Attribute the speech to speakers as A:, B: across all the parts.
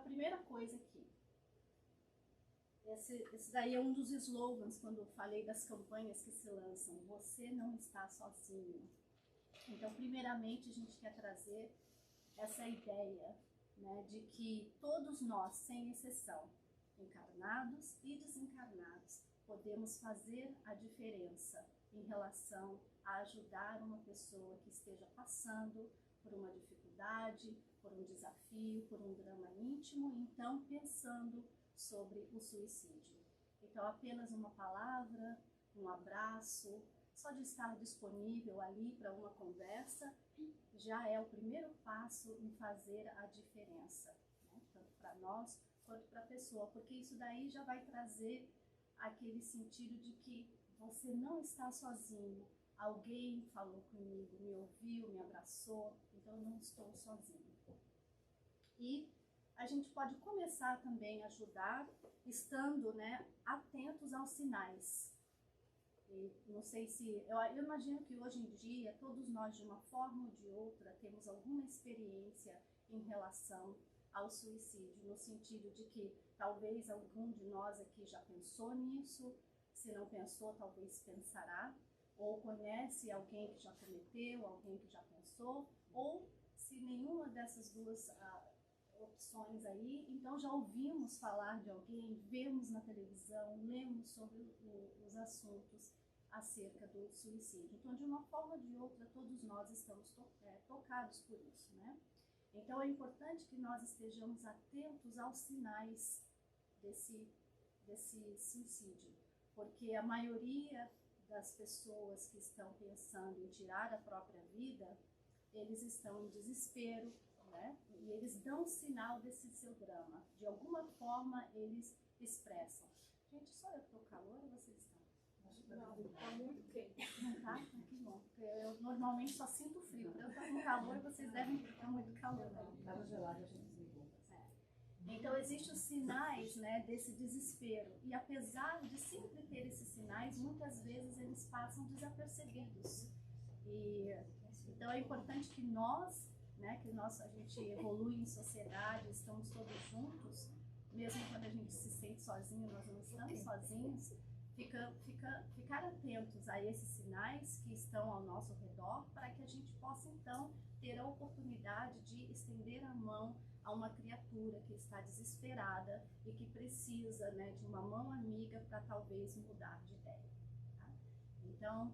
A: primeira coisa aqui, esse daí é um dos slogans quando eu falei das campanhas que se lançam, você não está sozinho. Então, primeiramente, a gente quer trazer essa ideia, né, de que todos nós, sem exceção, encarnados e desencarnados, podemos fazer a diferença em relação a ajudar uma pessoa que esteja passando por uma dificuldade, por um desafio, por um drama íntimo, então pensando sobre o suicídio. Então, apenas uma palavra, um abraço, só de estar disponível ali para uma conversa, já é o primeiro passo em fazer a diferença, né? Tanto para nós quanto para a pessoa, porque isso daí já vai trazer aquele sentido de que você não está sozinho. Alguém falou comigo, me ouviu, me abraçou, então eu não estou sozinho. E a gente pode começar também a ajudar estando, né, atentos aos sinais. E não sei se, eu imagino que hoje em dia todos nós de uma forma ou de outra temos alguma experiência em relação ao suicídio, no sentido de que talvez algum de nós aqui já pensou nisso, se não pensou talvez pensará, ou conhece alguém que já cometeu, alguém que já pensou, ou se nenhuma dessas duas opções aí, então já ouvimos falar de alguém, vemos na televisão, lemos sobre os assuntos acerca do suicídio. Então, de uma forma ou de outra, todos nós estamos tocados por isso, né? Então, é importante que nós estejamos atentos aos sinais desse suicídio, porque a maioria das pessoas que estão pensando em tirar a própria vida, eles estão em desespero, né? E eles dão sinal desse seu drama. De alguma forma, eles expressam. Gente, só eu que estou calor ou vocês estão?
B: Não, está muito quente.
A: Não tá? Que bom, porque eu normalmente só sinto frio. Eu estou com calor e vocês devem estar muito calor.
B: Estava gelado, a gente desligou.
A: Então, existem os sinais, né, desse desespero. E apesar de sempre ter esses sinais, muitas vezes eles passam desapercebidos. Então, é importante que nós, né, a gente evolui em sociedade, estamos todos juntos, mesmo quando a gente se sente sozinho, nós não estamos sozinhos, ficar atentos a esses sinais que estão ao nosso redor, para que a gente possa, então, ter a oportunidade de estender a mão a uma criatura que está desesperada e que precisa, né, de uma mão amiga para talvez mudar de ideia. Tá? Então,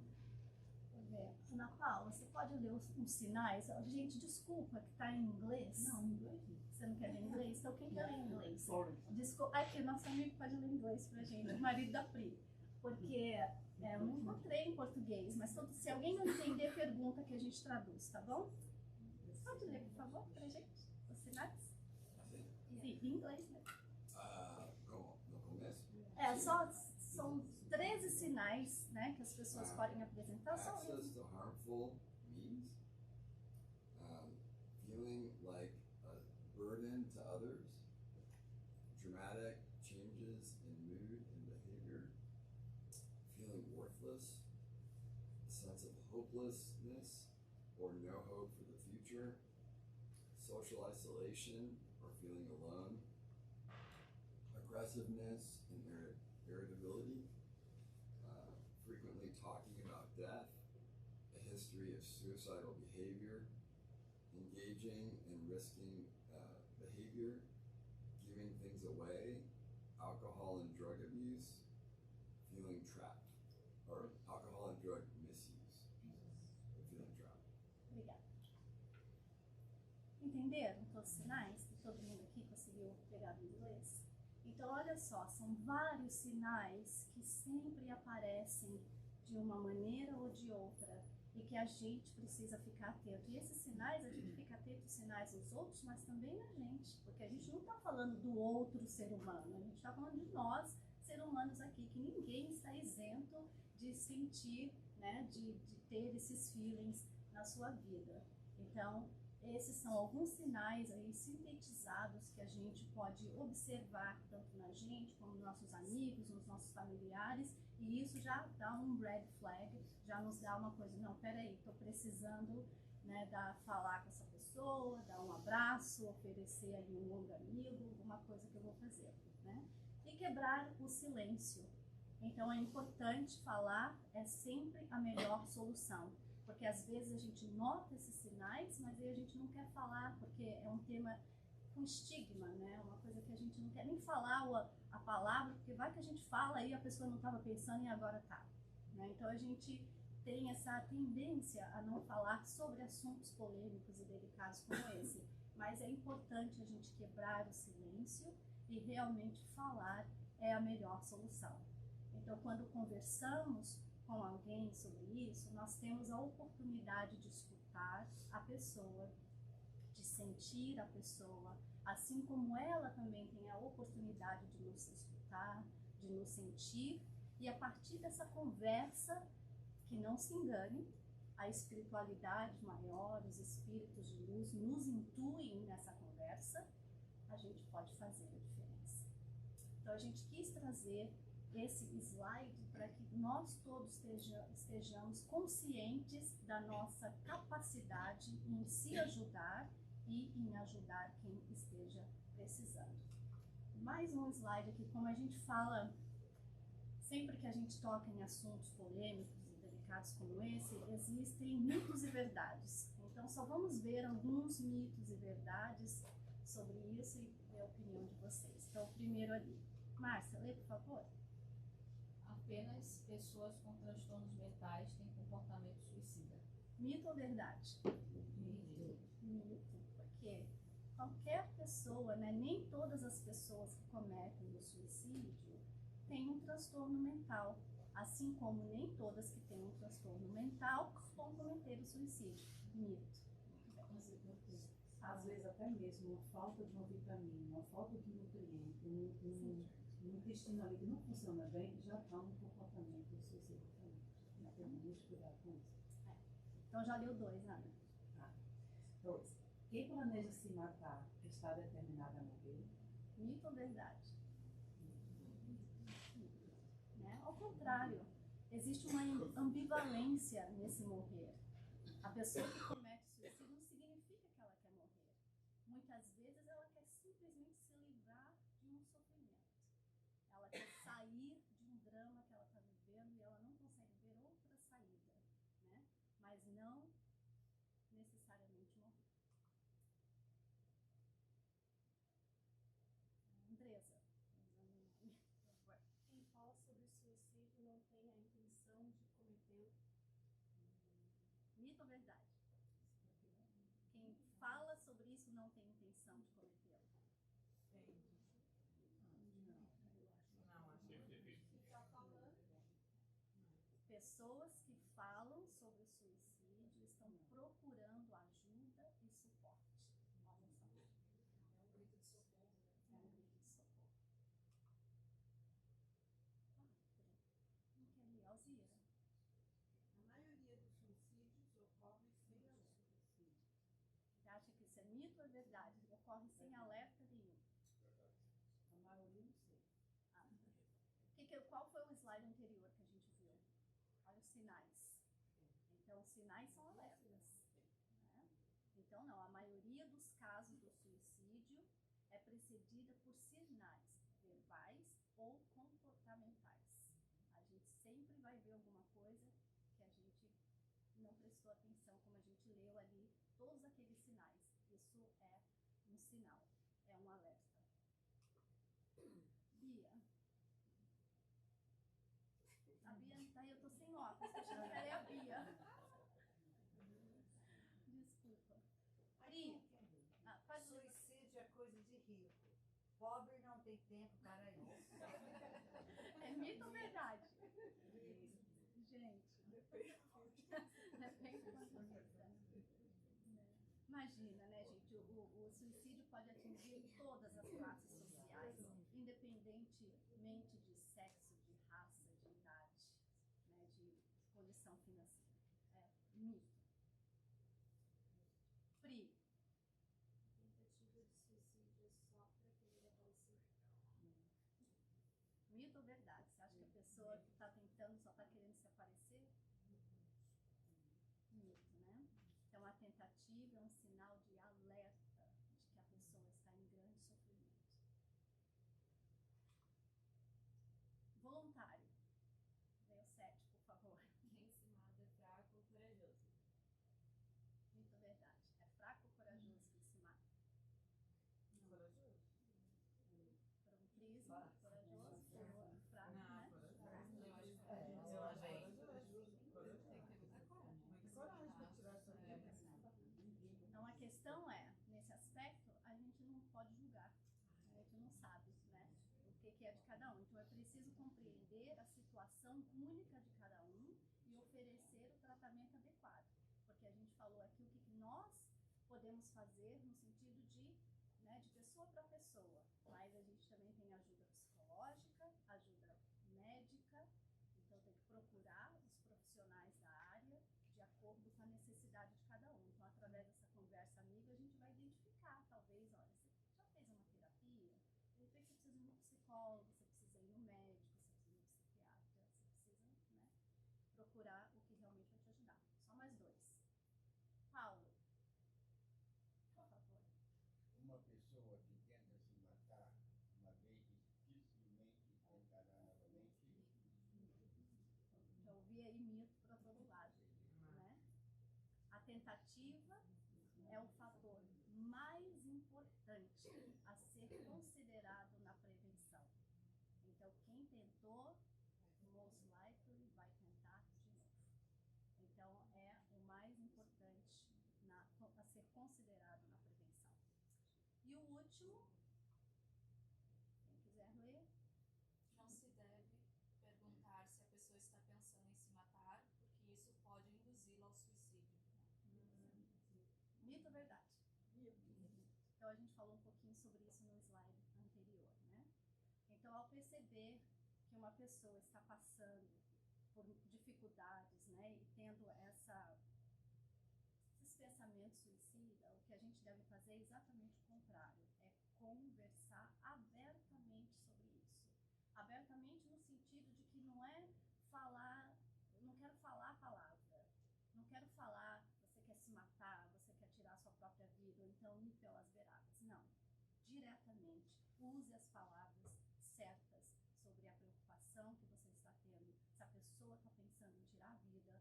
A: Ana Paula, você pode ler uns sinais? Gente, desculpa que está em inglês.
B: Não, em inglês.
A: Você não quer ler inglês? Então quem quer ler inglês?
B: Sorry.
A: Desculpa, aqui, nosso amigo pode ler inglês pra gente, o marido da Pri. Porque eu não encontrei em português, mas se alguém não entender, pergunta que a gente traduz, tá bom? Pode ler, por favor, pra gente, os sinais? Sim, em inglês, né?
C: No começo?
A: São 13 sinais, né, que as pessoas podem apresentar.
C: Access to harmful means, feeling like a burden to others, dramatic changes in mood and behavior, feeling worthless, a sense of hopelessness or no hope for the future, social isolation or feeling alone, aggressiveness and irritability, frequently talking about death, a history of suicidal behavior, engaging in risking behavior, giving things away, alcohol and drug abuse, feeling trapped, or alcohol and drug misuse, feeling trapped.
A: Obrigada. Entenderam todos os sinais? Todo mundo aqui conseguiu pegar do inglês? Então, olha só, são vários sinais que sempre aparecem de uma maneira ou de outra e que a gente precisa ficar atento. E esses sinais, a gente fica atento aos sinais dos outros, mas também na gente, porque a gente não está falando do outro ser humano, a gente está falando de nós, seres humanos aqui, que ninguém está isento de sentir, né, de ter esses feelings na sua vida. Então, esses são alguns sinais aí sintetizados que a gente pode observar tanto na gente como nos nossos amigos, nos nossos familiares, e isso já dá um red flag, já nos dá uma coisa, não, peraí, estou precisando, né, falar com essa pessoa, dar um abraço, abraço, oferecer ali um ombro amigo, alguma coisa que eu vou fazer, né? E quebrar o silêncio. Então é importante falar, é sempre a melhor solução, porque às vezes a gente nota esses sinais, mas aí a gente não quer falar, porque é um tema com estigma, né? Uma coisa que a gente não quer nem falar a palavra, porque vai que a gente fala e a pessoa não estava pensando e agora tá, né? Então a gente tem essa tendência a não falar sobre assuntos polêmicos e delicados como esse, mas é importante a gente quebrar o silêncio e realmente falar é a melhor solução. Então, quando conversamos com alguém sobre isso, nós temos a oportunidade de escutar a pessoa, de sentir a pessoa, assim como ela também tem a oportunidade de nos escutar, de nos sentir, e a partir dessa conversa, que não se engane, a espiritualidade maior, os espíritos de luz nos intuem nessa conversa, a gente pode fazer a diferença. Então a gente quis trazer esse slide para que nós todos estejamos conscientes da nossa capacidade em se ajudar e em ajudar quem esteja precisando. Mais um slide aqui, como a gente fala, sempre que a gente toca em assuntos polêmicos e delicados como esse, existem mitos e verdades. Então só vamos ver alguns mitos e verdades sobre isso e ver a opinião de vocês. Então o primeiro ali. Márcia, lê por favor.
B: Apenas pessoas com transtornos mentais têm comportamento suicida.
A: Mito ou verdade?
B: Mito.
A: Mito, porque qualquer pessoa, né, nem todas as pessoas que cometem o suicídio têm um transtorno mental, assim como nem todas que têm um transtorno mental vão cometer o suicídio. Mito.
D: Às vezes até mesmo uma falta de uma vitamina, uma falta de nutriente, um intestino ali que não funciona bem, já está um comportamento suicida também. Então, muito cuidado com isso.
A: Então já leu 2, Ana.
D: Tá. 2. Quem planeja se matar está determinado a morrer?
A: Mito ou verdade? Né? Ao contrário, existe uma ambivalência nesse morrer. A pessoa que comete suicídio não significa que ela quer morrer. Muitas vezes ela quer simplesmente se livrar de um sofrimento. Ela quer sair de um drama que ela está vivendo e ela não consegue ver outra saída, né? Mas não necessariamente morrer. Andresa.
E: Quem fala sobre suicídio não tem a intenção de cometer.
A: Mito ou verdade? Quem fala sobre isso não tem intenção de cometê-lo. Pessoas que falam sobre o suicídio estão procurando ajuda e suporte. Olha só.
E: É um grito de socorro, né?
A: É um grito de socorro. 4. Não quer ler, Alzira?
F: A maioria dos suicídios ocorre sem alerta.
A: Você acha que isso é mito ou é verdade? Ocorre sem alerta nenhum.
D: A maioria não sei.
A: Qual foi o slide anterior que a gente viu? Olha os sinais. Então, os sinais são alertas. Né? Então, não, a maioria dos casos do suicídio é precedida por sinais verbais ou comportamentais. A gente sempre vai ver alguma coisa que a gente não prestou atenção, como a gente leu ali, todos aqueles sinais. Isso é um sinal, é um alerta. Bia. A Bia, daí eu tô sem óculos, tô achando que ela é a Bia. Desculpa. Pri, faz o...
F: Suicídio é coisa de rico. Pobre não tem tempo para isso.
A: É mito ou verdade? Gente. Depende do ponto de vista. Imagina, né, gente? O suicídio pode atingir todas as classes sociais, independentemente de sexo, de raça, de idade, né, de condição financeira. É mito. Pri.
E: Tentativa de suicídio é só para querer aparecer.
A: Mito ou verdade? Você acha que a pessoa que está tentando só está querendo se aparecer? Mito, né? Então, a tentativa é um sinal de alerta, de que sabe, né? O que é de cada um. Então é preciso compreender a situação única de cada um e oferecer o tratamento adequado. Porque a gente falou aqui o que nós podemos fazer no sentido de, né, de pessoa para pessoa. Mas a gente também tem ajuda psicológica, ajuda médica. Então tem que procurar os profissionais da área de acordo com a necessidade de cada um. Então, através dessa conversa amiga, a gente vai identificar, talvez, olha, você já fez uma terapia? De repente você precisa ir no psicólogo, você precisa ir no médico, você precisa ir no psiquiatra, você precisa, né, procurar o que realmente vai te ajudar. Só mais 2. Paulo, por favor.
G: Uma pessoa que tenta se matar uma vez dificilmente tentará novamente.
A: Já ouvi aí mito para todo lado, né? A tentativa é o fator mais importante a ser considerado na prevenção. Então, quem tentou, most likely vai tentar de novo. Então, é o mais importante a ser considerado na prevenção. E o último, quem quiser ler.
B: Não se deve perguntar se a pessoa está pensando em se matar, porque isso pode induzi-la ao suicídio.
A: Mito ou verdade? Então a gente falou um pouquinho sobre isso no slide anterior, né? Então, ao perceber que uma pessoa está passando por dificuldades, né, e tendo esses pensamentos suicidas, o que a gente deve fazer é exatamente o contrário, é conversar abertamente sobre isso. Abertamente no sentido de que não é falar, eu não quero falar a palavra, não quero falar, você quer se matar, você quer tirar a sua própria vida, ou então ir pelas beiradas. Não. Diretamente, use as palavras certas sobre a preocupação que você está tendo, se a pessoa está pensando em tirar a vida,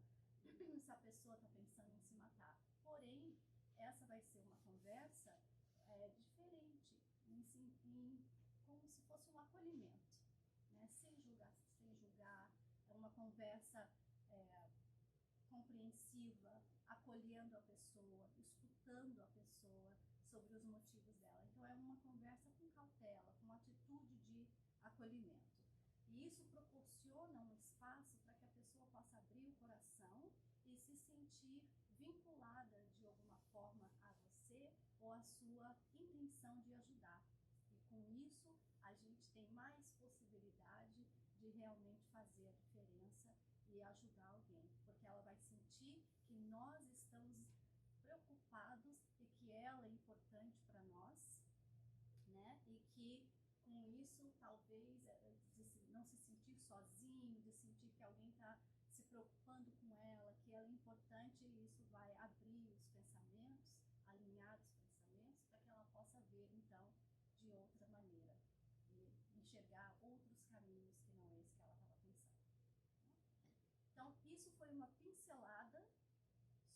A: se a pessoa está pensando em se matar. Porém, essa vai ser uma conversa diferente, como se fosse um acolhimento, né? Sem julgar, é uma conversa compreensiva, acolhendo a pessoa, escutando a pessoa sobre os motivos dela. Então é uma conversa com cautela, com uma atitude de acolhimento. E isso proporciona um espaço para que a pessoa possa abrir o coração e se sentir vinculada de alguma forma a você ou a sua intenção de ajudar. E com isso a gente tem mais possibilidade de realmente fazer a diferença e ajudar alguém, porque ela vai sentir que nós estamos preocupados e que ela é importante para nós, né? E que com isso talvez de não se sentir sozinho, de sentir que alguém está se preocupando com ela, que ela é importante, e isso vai abrir os pensamentos, alinhar os pensamentos, para que ela possa ver então de outra maneira e enxergar outros caminhos que não esse que ela estava pensando. Então, isso foi uma pincelada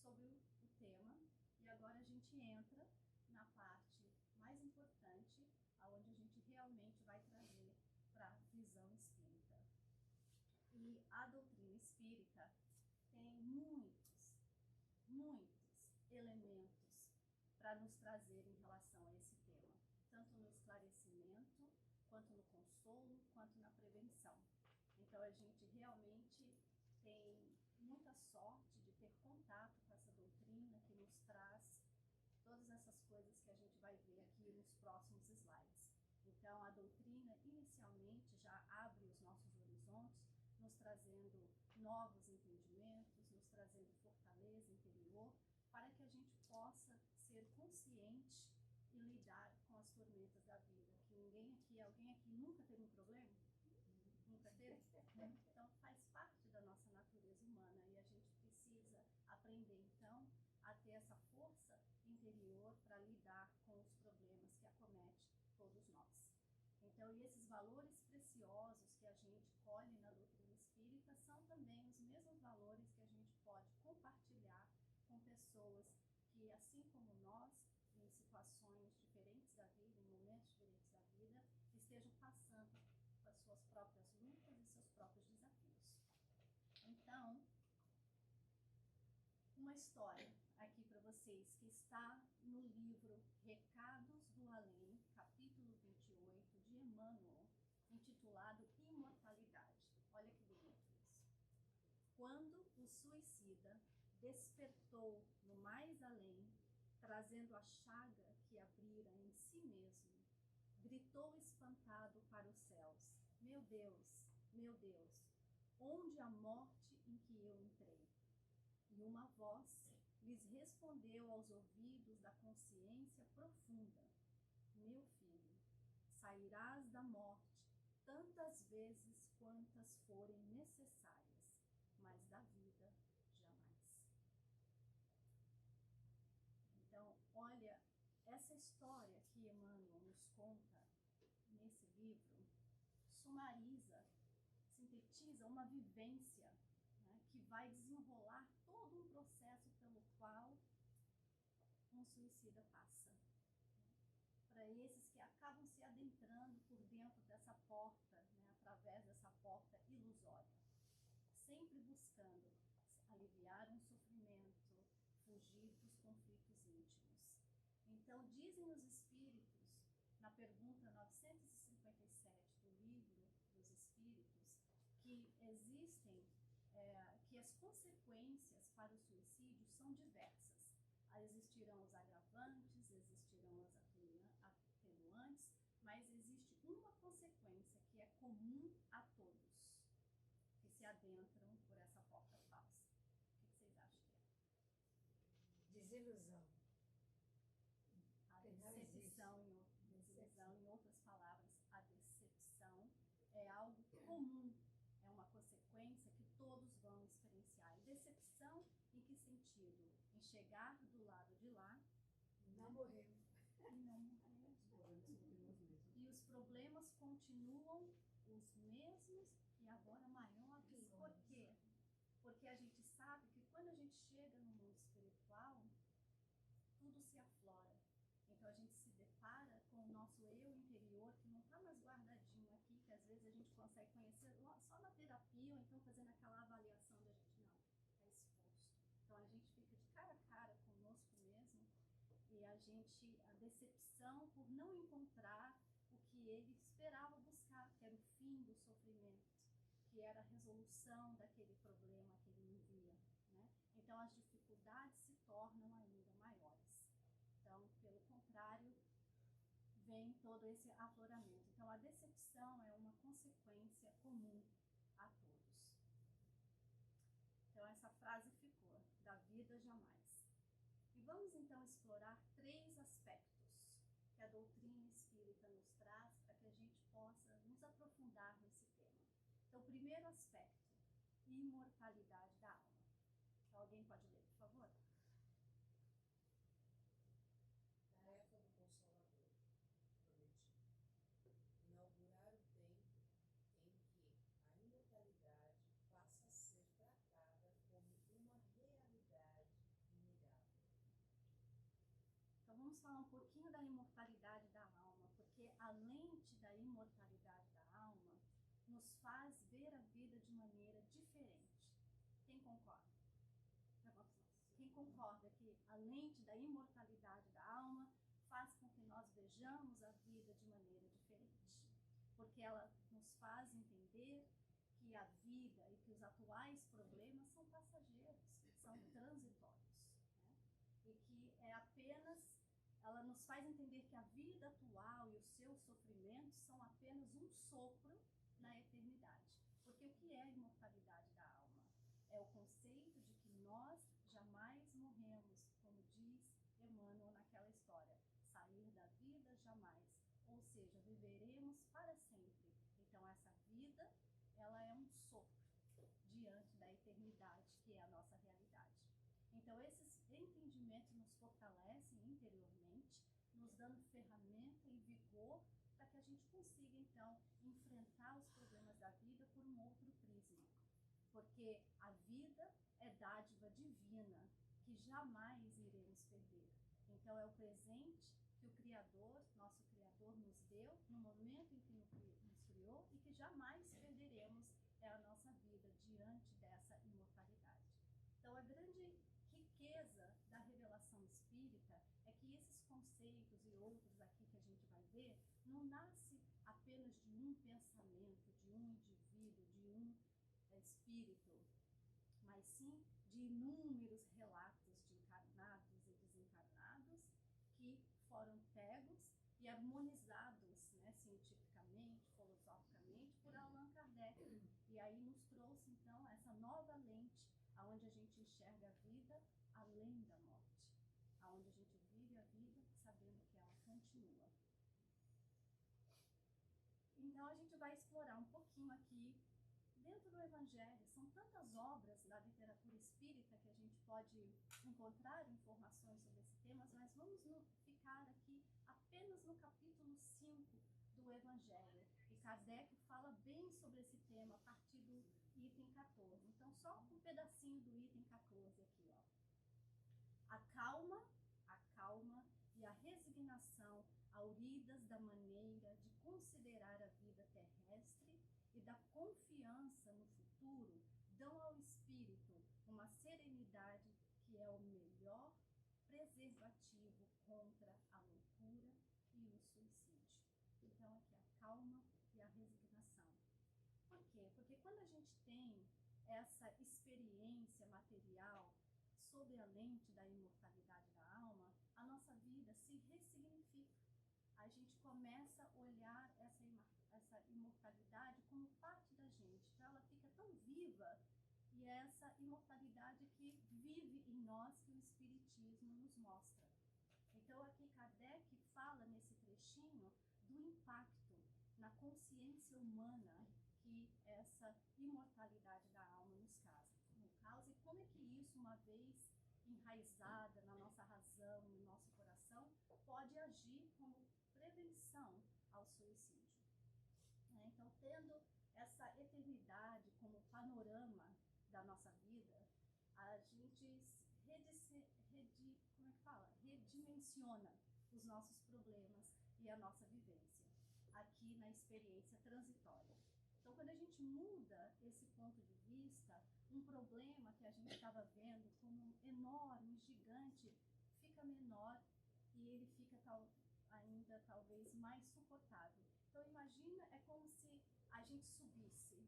A: sobre o tema, e agora a gente entra na parte mais importante, onde a gente realmente vai trazer para a visão espírita. E a doutrina espírita tem muitos elementos para nos trazer em relação a esse tema, tanto no esclarecimento, quanto no consolo, quanto na prevenção. Então, a gente realmente tem muita sorte de ter contato com essa doutrina que nos traz todas essas coisas que a gente vai ver aqui nos próximos slides. Então, a doutrina inicialmente já abre os nossos horizontes, nos trazendo novos entendimentos, nos trazendo fortaleza interior, para que a gente possa ser consciente e lidar com as tormentas da vida. Que alguém aqui nunca teve um problema? Nunca teve? Então, faz parte da nossa natureza humana e a gente precisa aprender, então, a ter essa força interior para lidar com os problemas que acometem todos nós. Então, e esses valores preciosos que a gente colhe na doutrina espírita são também os mesmos valores que a gente pode compartilhar com pessoas que, assim como nós, em situações diferentes da vida, em momentos diferentes da vida, estejam passando com as suas próprias lutas e seus próprios desafios. Então, uma história aqui para vocês que está no livro Recados do Além, capítulo 28, de quando o suicida despertou no mais além, trazendo a chaga que abrira em si mesmo, gritou espantado para os céus: meu Deus, onde a morte em que eu entrei? E uma voz lhes respondeu aos ouvidos da consciência profunda: meu filho, sairás da morte tantas vezes quantas forem necessárias, mas da vida jamais. Então, olha, essa história que Emmanuel nos conta nesse livro sumariza, sintetiza uma vivência, né, que vai desenrolar todo um processo pelo qual um suicida passa. Para esses que acabam se adentrando por dentro dessa porta, né, através dessa porta ilusória, sempre buscando aliviar um sofrimento, fugir dos conflitos íntimos. Então, dizem os Espíritos, na pergunta 957 do Livro dos Espíritos, que existem, que as consequências para o suicídio são diversas. Existirão os agravantes, existirão as atenuantes, mas existe uma consequência que é comum a todos que se adentram por essa porta falsa. O que vocês acham que é?
H: Desilusão.
A: A decepção, em outras palavras, a decepção é algo comum, é uma consequência que todos vão experienciar. E decepção em que sentido? Em chegar do lado de lá
H: Não morreu.
A: e não morrer. E os problemas continuam os mesmos e agora maiores. Por quê? Porque a gente sabe que quando a gente chega no mundo espiritual, tudo se aflora. Então a gente se depara com o nosso eu interior, que não está mais guardadinho aqui, que às vezes a gente consegue conhecer só na terapia, ou então fazendo aquela avaliação da gente, não, é exposto. Então a gente fica de cara a cara conosco mesmo, e a decepção por não encontrar o que ele esperava buscar, que era o fim do sofrimento, que era a resolução daquele problema que ele vivia, né? Então as dificuldades se tornam ainda maiores. Então, pelo contrário, vem todo esse afloramento. Então, a decepção é uma consequência comum a todos. Então, essa frase ficou: da vida jamais. E vamos então explorar 3 aspectos que a doutrina espírita nos traz para que a gente possa nos aprofundar nesse tema. Então, o primeiro aspecto: imortalidade da alma. Então, alguém pode ler, por favor?
I: Tarefa do Consolador prometido: inaugurar o tempo em que a imortalidade passa a ser tratada como uma realidade inegável.
A: Então vamos falar um pouquinho da imortalidade da alma, porque a lente da imortalidade da alma nos faz ver a vida de maneira diferente. Quem concorda? Quem concorda que a lente da imortalidade da alma faz com que nós vejamos a vida de maneira diferente? Porque ela nos faz entender que a vida e que os atuais problemas são passageiros, são transitórios, né? E que é apenas, ela nos faz entender que a vida atual e os seus sofrimentos são apenas um sopro na eternidade. Porque o que é a imortalidade da alma? É o conceito de que nós jamais morremos, como diz Emmanuel naquela história, sair da vida jamais, ou seja, viveremos para sempre. Então essa vida, ela é um sopro diante da eternidade, que é a nossa realidade. Então esses entendimentos nos fortalecem interiormente, nos dando ferramenta e vigor para que a gente consiga então enfrentar os problemas da vida por um outro prisma. Porque a vida é dádiva divina, que jamais iremos perder. Então é o presente que o Criador, nosso Criador, nos deu no momento em que nos criou e que jamais perderemos, é a nossa vida diante dessa imortalidade. Então a grande riqueza da revelação espírita é que esses conceitos e outros aqui que a gente vai ver, não nasce apenas de um pensamento, de um indivíduo, de um espírito, mas sim de inúmeros relatos de encarnados e desencarnados que foram pegos e harmonizados, né, cientificamente, filosoficamente, por Allan Kardec. E aí nos trouxe, então, essa nova lente, onde a gente enxerga a vida além da morte, onde a gente vive a vida sabendo que ela continua. Então a gente vai explorar um pouquinho aqui, dentro do Evangelho. São tantas obras da literatura espírita que a gente pode encontrar informações sobre esse tema, mas vamos ficar aqui apenas no capítulo 5 do Evangelho. E Kardec fala bem sobre esse tema a partir do item 14. Então, só um pedacinho do item 14 aqui, ó. A calma e a resignação auridas da maneira de considerar a vida terrestre e da confiança no futuro dão ao espírito uma serenidade que é o melhor preservativo contra a loucura e o suicídio. Então, aqui a calma e a resignação. Por quê? Porque quando a gente tem essa experiência material sob a lente da imortalidade da alma, a nossa vida se ressignifica. A gente começa a olhar essa imortalidade como parte da gente. Então ela fica tão viva, e é essa imortalidade que vive em nós que o Espiritismo nos mostra. Então aqui Kardec fala nesse trechinho do impacto na consciência humana que essa imortalidade da alma nos causa. E como é que isso, uma vez enraizada na nossa razão, no nosso coração, pode agir como prevenção ao suicídio. Então, tendo essa eternidade como panorama da nossa vida, a gente redimensiona os nossos problemas e a nossa vivência aqui na experiência transitória. Então, quando a gente muda esse ponto de vista, um problema que a gente estava vendo como enorme, gigante, fica menor e ele fica ainda talvez mais suportável. Então, imagina, é como se a gente subisse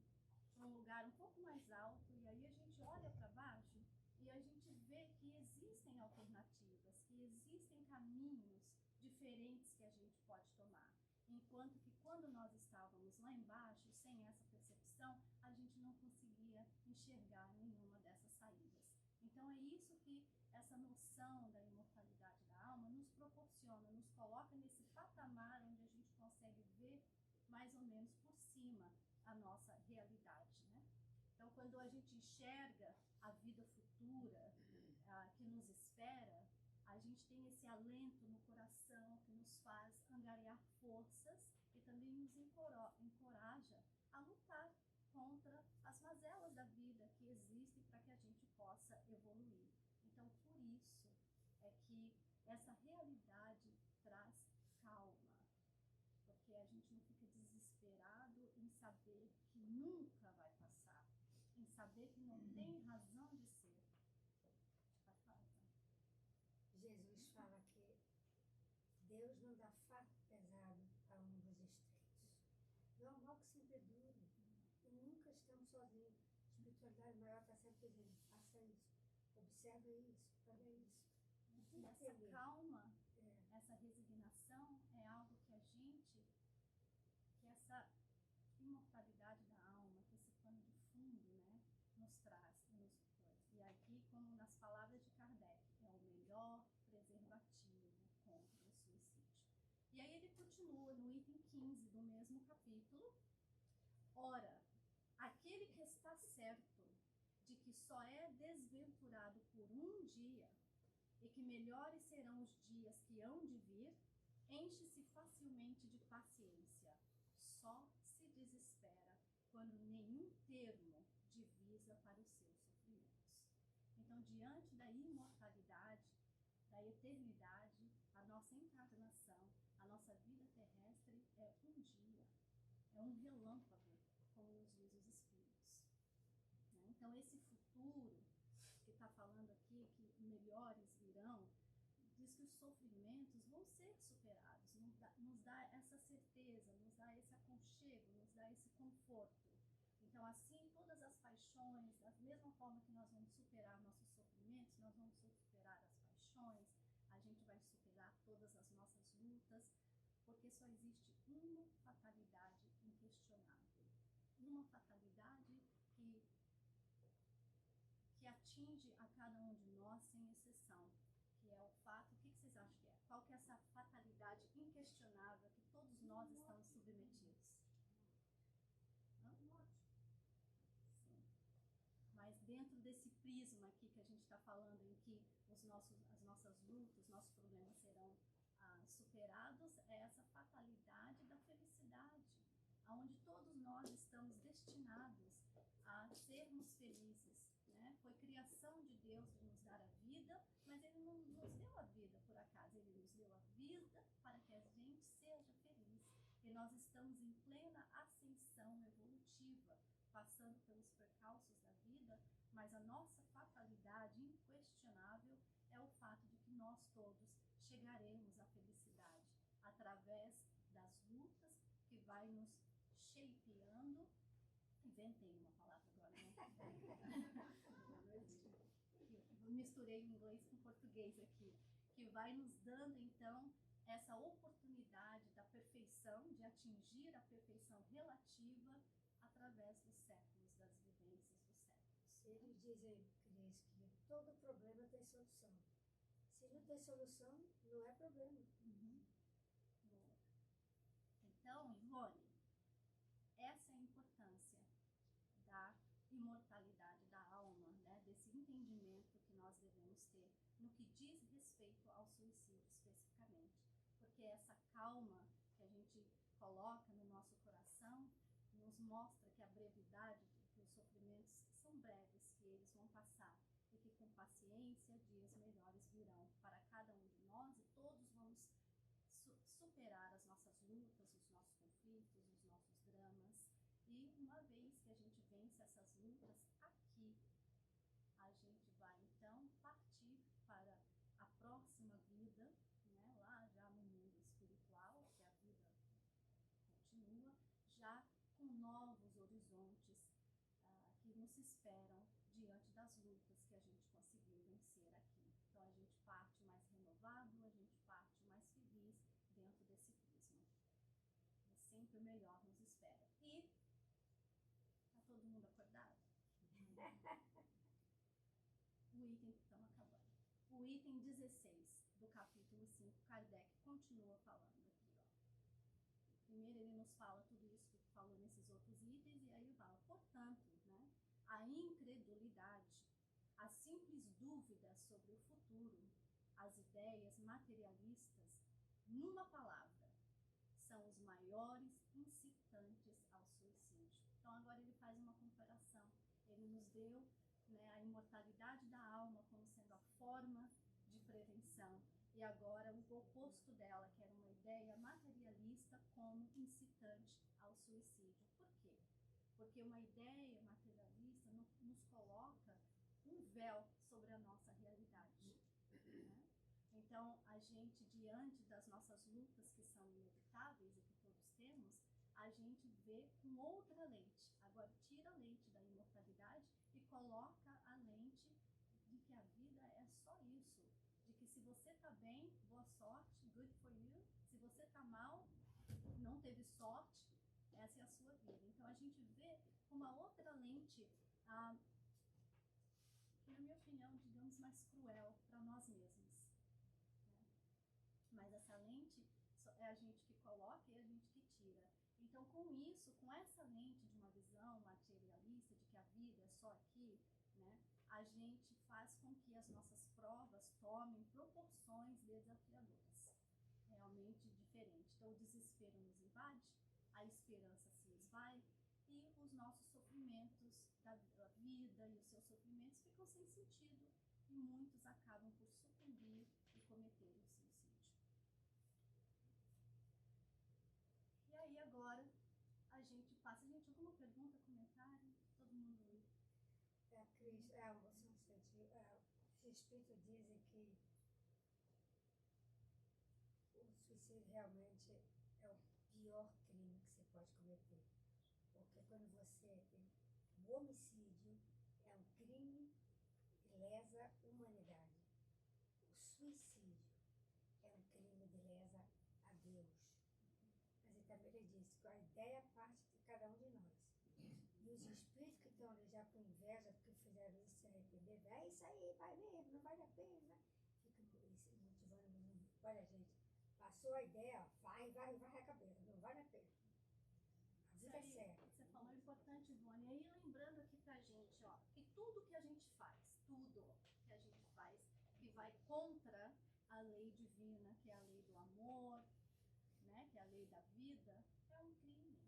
A: para um lugar um pouco mais alto e aí a gente olha para baixo e a gente vê que existem alternativas, que existem caminhos diferentes que a gente pode tomar. Enquanto que quando nós estávamos lá embaixo, sem essa percepção, a gente não conseguia enxergar nenhuma dessas saídas. Então é isso que essa noção da imortalidade da alma nos proporciona, nos coloca nesse patamar onde a gente consegue ver mais ou menos por cima a nossa realidade, né? Então quando a gente enxerga a vida futura que nos espera, a gente tem esse alento no coração que nos faz angariar forças e também nos encoraja a lutar contra as mazelas da vida que existem para que a gente possa evoluir. Então, por isso é que essa realidade traz calma, porque a gente não fica desesperado em saber que nunca vai passar, em saber que não tem razão de ser.
E: Jesus fala que Deus não dá fardo pesado a ombros estreitos. Não é um mal que sempre dure. E nunca estamos sozinhos. A espiritualidade maior está sempre dizendo, faça isso, observa isso, olha isso.
A: E essa calma, essa resignação é algo que que essa imortalidade da alma, que esse pano de fundo, né, nos traz e nos propõe. E aqui, como nas palavras de Kardec, é o melhor preservativo contra o suicídio. E aí ele continua no item 15 do mesmo capítulo. Ora, aquele que está certo de que só é desventurado por um dia e que melhores serão os dias que hão de vir, enche-se facilmente de paciência. Só se desespera quando nenhum termo divisa para os seus sofrimentos. Então, diante da imortalidade, da eternidade, a nossa encarnação, a nossa vida terrestre é um dia, é um relâmpago, como nos diz os Espíritos. Então, esse futuro que está falando aqui, que melhores virão, diz que os sofrimentos vão ser superados, nos dá essa certeza, nos dá esse aconchego, nos dá esse conforto. Então, assim, todas as paixões paixões, da mesma forma que nós vamos superar nossos sofrimentos, nós vamos superar as paixões, a gente vai superar todas as nossas lutas, porque só existe uma fatalidade inquestionável. Uma fatalidade que atinge a cada um de nós sem exceção, que é o fato, o que vocês acham que é? Qual que é essa fatalidade inquestionável que todos nós estamos submetidos? Sim. Mas dentro desse prisma aqui que a gente está falando, em que as nossas lutas, nossos problemas serão superados, é essa fatalidade da felicidade, onde todos nós estamos destinados a sermos felizes, né? Foi criação de Deus de nos dar a vida, mas Ele não nos deu a vida por acaso, Ele nos deu a vida para que a gente seja feliz. E nós estamos em plena ascensão evolutiva, passando pelos percalços da vida, mas a nossa fatalidade inquestionável é o fato de que nós todos chegaremos à felicidade através das lutas que vai nos shapeando. Inventei uma palavra agora, né? Misturei o inglês com o português aqui, que vai nos dando então essa oportunidade da perfeição, de atingir a perfeição relativa através dos séculos, das vivências dos séculos.
E: Eles dizem, Cris, que todo problema tem solução. Se não tem solução, não é problema.
A: Então, Ivone, essa é a importância da imortalidade da alma, né? Desse entendimento que nós devemos ter no que diz respeito ao suicídio especificamente. Porque essa calma que a gente coloca no nosso coração nos mostra que a brevidade, que os sofrimentos são breves, que eles vão passar e que com paciência dias melhores virão para cada um de nós e todos vamos superar as nossas lutas, os nossos conflitos, os nossos dramas. E uma vez que a gente vence essas lutas aqui, a gente vai então partir para a próxima vida, né, lá já no mundo espiritual, que a vida continua, já com novos horizontes que nos esperam diante das lutas que a gente conseguiu vencer aqui. Então a gente parte mais renovado, a gente parte mais feliz dentro desse prisma. É sempre o melhor nos espera. E tá todo mundo acordado? O item, estamos acabando. O item 16 do capítulo 5, Kardec continua falando aqui, ó. Primeiro ele nos fala tudo isso que falou nesses outros itens, e aí ele fala, portanto, né, a incredulidade, a simples dúvida sobre o futuro, as ideias materialistas, numa palavra, são os maiores incitantes ao suicídio. Então agora ele faz uma comparação. Ele nos deu, né, a imortalidade da alma como sendo a forma de prevenção. E agora o oposto dela, que era uma ideia materialista, como incitante ao suicídio. Por quê? Porque uma ideia materialista nos coloca um véu sobre a nossa realidade, né? Então, a gente, diante das nossas lutas que são inevitáveis e que todos temos, a gente vê com outra lente. Agora, tira a lente da imortalidade e coloca a lente de que a vida é só isso. De que se você está bem, boa sorte, good for you. Se você está mal, não teve sorte, essa é a sua vida. Então, a gente vê uma outra lente, que, na minha opinião, digamos, mais cruel para nós mesmos. Mas essa lente é a gente que coloca e a gente que tira. Então, com isso, com essa lente de uma visão materialista, de que a vida é só aqui, né, a gente faz com que as nossas provas tomem proporções desafiadoras, realmente diferentes. Então, o desespero nos invade, a esperança se esvai e os nossos sofrimentos da vida e os seus sofrimentos ficam sem sentido e muitos acabam por sucumbir e cometer o suicídio. E aí agora a gente passa. Gente, alguma pergunta, comentário? Todo mundo...
E: Cris, os espíritos dizem que o suicídio realmente é o pior crime que você pode cometer. Porque quando você... O homicídio que a ideia parte de cada um de nós. E os espíritos que estão ali já com inveja, porque fizeram isso se arrepender, é isso aí, vai mesmo, não vale a pena. Fica motivando mesmo. Olha, gente, passou a ideia, ó, vai a cabeça, não vale a pena. A vida é séria.
A: Você falou importante, Ivone. E aí, lembrando aqui pra gente, ó, que tudo que a gente faz, que vai contra a lei divina, que é a lei do amor, né, que é a lei da vida, é um crime.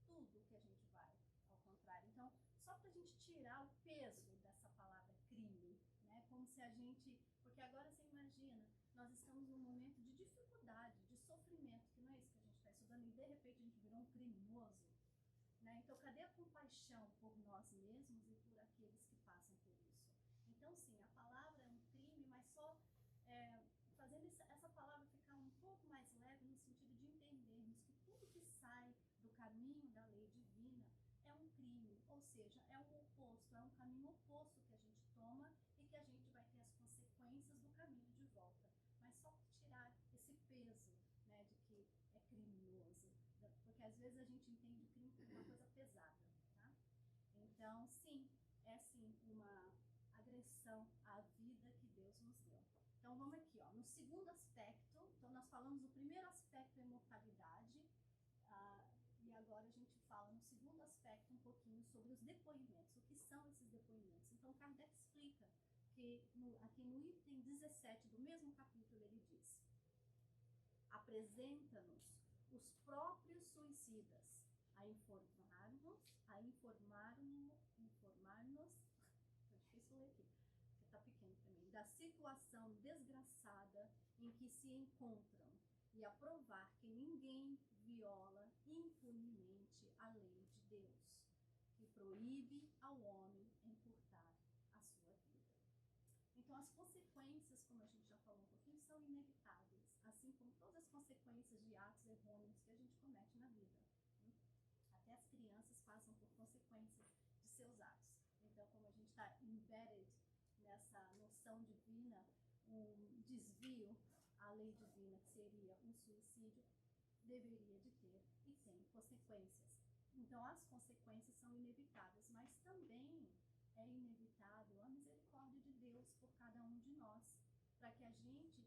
A: Tudo que a gente vai ao contrário. Então, só pra gente tirar o peso dessa palavra crime, né, como se a gente... Porque agora você imagina, nós estamos num momento de dificuldade, de sofrimento, que não é isso que a gente está estudando, e de repente a gente virou um criminoso, né? Então, cadê a compaixão por nós mesmos e por aqueles que passam por isso? Então, sim, a palavra é um crime, mas só fazendo essa palavra ficar um pouco mais leve no sentido de entendermos que tudo que sai do caminho da lei divina é um crime, ou seja, é o oposto, é um caminho oposto que a gente toma e que a gente vai ter as consequências do caminho de volta. Mas só para tirar esse peso, né, de que é criminoso, porque às vezes a gente entende o crime como uma coisa pesada, tá? Então, sim, é sim uma agressão à vida que Deus nos deu. Então, vamos aqui, ó, no segundo aspecto. Então, nós falamos do primeiro aspecto, a imortalidade, e agora a gente fala no segundo aspecto um pouquinho sobre os depoimentos. O que são esses depoimentos? Então, Kardec explica que aqui no item 17 do mesmo capítulo ele diz: apresenta-nos os próprios suicidas a informar-nos, é difícil ler aqui, porque está pequeno para mim, da situação desgraçada em que se encontram e a provar que ninguém viola impunemente a lei de Deus, que proíbe ao homem encurtar a sua vida. Então, as consequências, como a gente já falou um pouquinho, são inevitáveis, assim como todas as consequências de atos errôneos que a gente comete na vida. Até as crianças passam por consequências de seus atos. Então, como a gente está embedded nessa noção divina, um desvio à lei divina, que seria um suicídio, deveria de ter e tem consequências. Então, as consequências são inevitáveis, mas também é inevitável a misericórdia de Deus por cada um de nós, para que a gente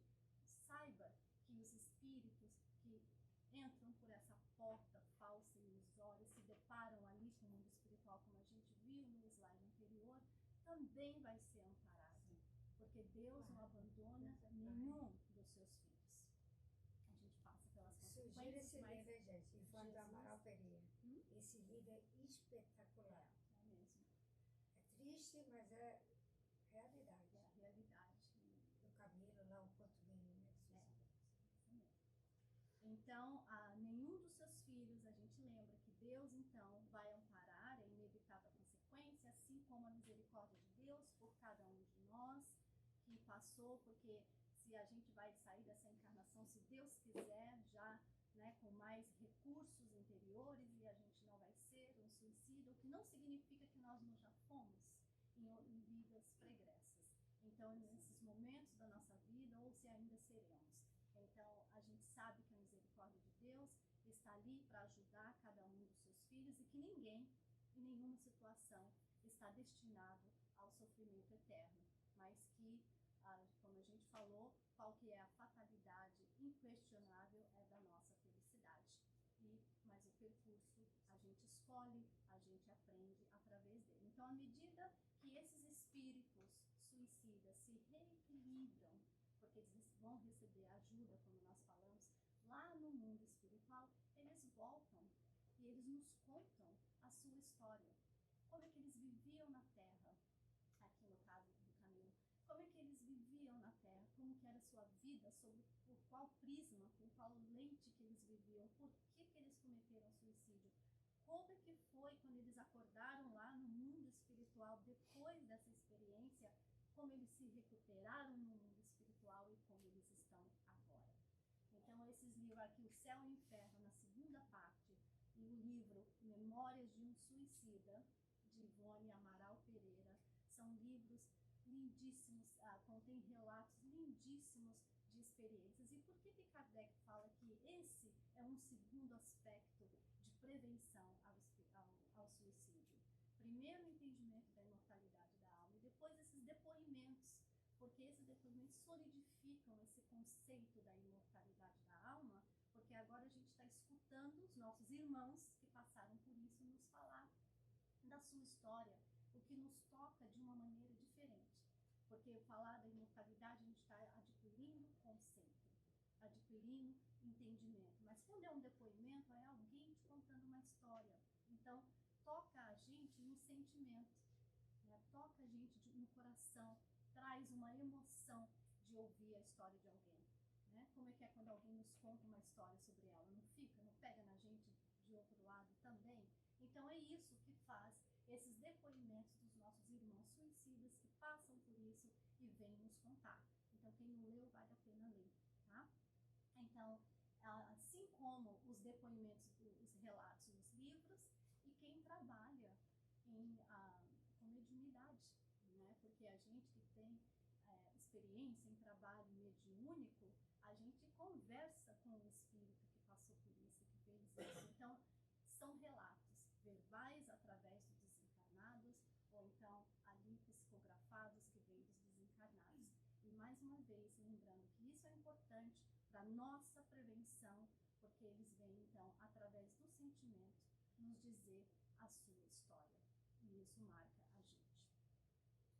A: saiba que os espíritos que entram por essa porta falsa e ilusória, se deparam ali com o mundo espiritual, como a gente viu no slide anterior, também vai ser amparado, porque Deus não abandona nenhum dos seus filhos. A gente passa pelas consequências.
E: Sugiro esse livro, gente, Ivone do Amaral Pereira. Esse livro é espetacular.
A: É mesmo.
E: É triste, mas é realidade.
A: É a realidade.
E: Do Camilo, lá, o português, né?
A: Então, a nenhum dos seus filhos, a gente lembra que Deus, então, vai amparar a inevitável consequência, assim como a misericórdia de Deus por cada um de nós que passou, porque se a gente vai sair dessa encarnação, se Deus quiser, já, né, com mais recursos interiores, e a gente não vai ser um suicida, o que não significa que nós não já fomos em vidas pregressas. Então, nesses momentos da nossa vida, ou se ainda seremos. Então, a gente sabe que a misericórdia de Deus está ali para ajudar cada um dos seus filhos e que ninguém, em nenhuma situação, está destinado ao sofrimento eterno, mas que, como a gente falou, qual que é a fatalidade inquestionável é da nossa felicidade. Mas o percurso a gente escolhe, a gente aprende através dele. Então, à medida que esses espíritos suicidas se reequilibram, porque eles vão receber ajuda, como nós falamos, lá no mundo espiritual, eles voltam e eles nos contam a sua história. Como é que eles viviam na Terra, aqui no caso do Camilo, como é que eles viviam na Terra, como que era a sua vida, por qual prisma, por qual lente que eles viviam, por que eles cometeram suicídio, como é que foi quando eles acordaram lá no mundo espiritual, depois dessa experiência, como eles se recuperaram no mundo espiritual e como eles estão agora. Então, esses livros aqui, O Céu e o Inferno, na segunda parte, e o livro Memórias de um Suicida, de Ivone Amaral Pereira, são livros lindíssimos, contém relatos lindíssimos de experiências. E por que Kardec fala que esse é um segundo aspecto primeiro o entendimento da imortalidade da alma e depois esses depoimentos, porque esses depoimentos solidificam esse conceito da imortalidade da alma, porque agora a gente está escutando os nossos irmãos que passaram por isso nos falar da sua história, o que nos toca de uma maneira diferente. Porque falar da imortalidade a gente está adquirindo conceito, adquirindo entendimento. Mas quando é um depoimento, é alguém te contando uma história. Então, toca a gente no sentimento, né? Toca a gente no coração, traz uma emoção de ouvir a história de alguém. Né? Como é que é quando alguém nos conta uma história sobre ela? Não fica, não pega na gente de outro lado também? Então é isso que faz esses depoimentos dos nossos irmãos suicidas que passam por isso e vêm nos contar. Então quem não leu, vale a pena ler, tá? Então, assim como os depoimentos, os relatos nos livros, e quem trabalha com mediunidade, né? Porque a gente que tem experiência em trabalho mediúnico, a gente conversa com o espírito que passou por isso, que fez isso. Então, são relatos verbais através dos desencarnados, ou então ali psicografados que vêm dos desencarnados. E mais uma vez, lembrando que isso é importante para nossa prevenção, porque eles vêm então, através do sentimento, nos dizer a sua história. E isso marca a gente.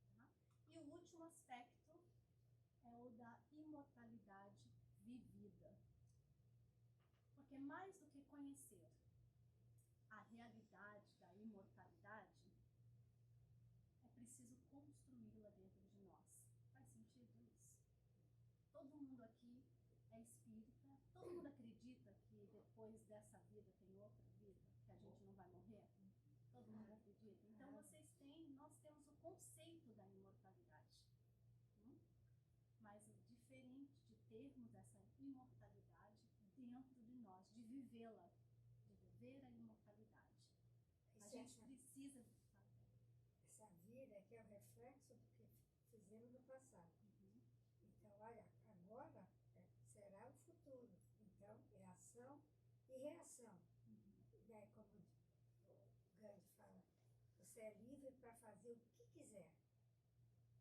A: Tá? E o último aspecto é o da imortalidade vivida. Porque mais do que conhecer a realidade da imortalidade, é preciso construí-la dentro de nós. Faz sentido isso? Todo mundo aqui é espírita, todo mundo acredita que depois dessa vida tem outra vida, que a gente não vai morrer? Todo mundo acredita? Então nós temos o conceito da imortalidade. Mas é diferente de termos essa imortalidade dentro de nós, de vivê-la, de viver a imortalidade. A gente precisa fazer.
E: Essa vida que é o reflexo do que fizemos no passado. Então, olha, agora será o futuro. Então, é ação e reação. E daí, como o Gandhi fala, você é livre para fazer o que quiser,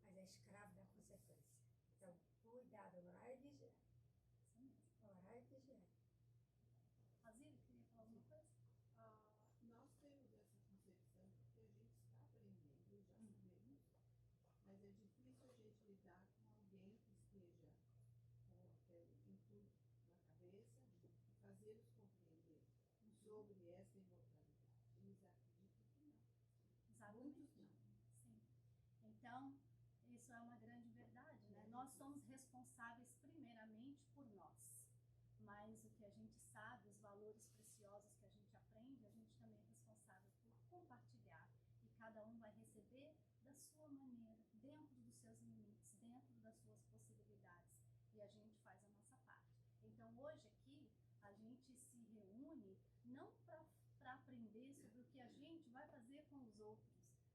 E: mas é escravo da consequência. Então, cuidado, orar e vigiar. Orar e vigiar.
A: Fazílio, queria falar alguma coisa?
F: Nós temos essa concepção que a gente está aprendendo e já sabemos, mas é difícil a gente lidar com alguém que esteja com aquele intuito na cabeça de fazê-los compreender sobre essa imortalidade. Eles acreditam que não.
A: Exatamente.
F: Muitos não.
A: Sim. Então, isso é uma grande verdade, né? Nós somos responsáveis primeiramente por nós. Mas o que a gente sabe, os valores preciosos que a gente aprende, a gente também é responsável por compartilhar. E cada um vai receber da sua maneira, dentro dos seus limites, dentro das suas possibilidades. E a gente faz a nossa parte. Então, hoje aqui, a gente se reúne não para aprender sobre o que a gente vai fazer com os outros.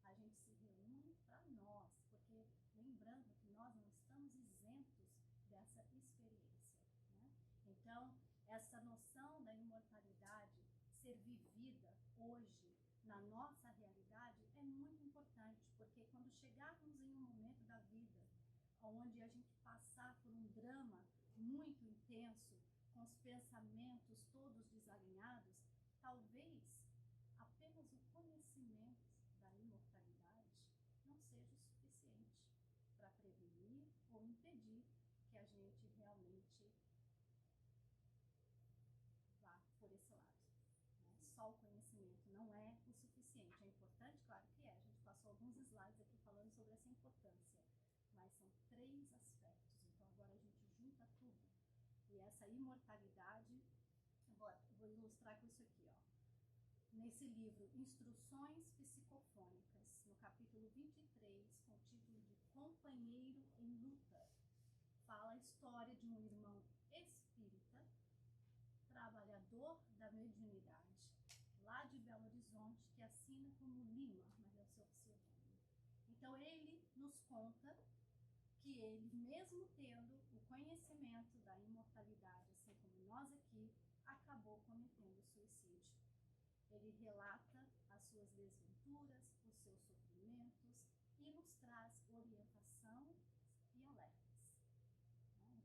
A: A gente se reúne para nós, porque lembrando que nós não estamos isentos dessa experiência. Então, essa noção da imortalidade ser vivida hoje na nossa realidade é muito importante, porque quando chegarmos em um momento da vida onde a gente passar por um drama muito intenso, com os pensamentos todos desalinhados, talvez apenas o conhecimento da imortalidade não seja o suficiente para prevenir ou impedir que a gente realmente vá por esse lado. Só o conhecimento não é o suficiente. É importante, claro que é. A gente passou alguns slides aqui falando sobre essa importância, mas são 3 aspectos. Então agora a gente junta tudo. E essa imortalidade, vou ilustrar com isso aqui, ó. Nesse livro, Instruções Psicofônicas, no capítulo 23, com o título de Companheiro em Luta, fala a história de um irmão espírita, trabalhador da mediunidade, lá de Belo Horizonte, que assina como Lima, mas é o seu pseudônimo. Então ele nos conta que ele, mesmo tendo o conhecimento da imortalidade, assim como nós aqui, acabou cometendo suicídio. Ele relata as suas desventuras, os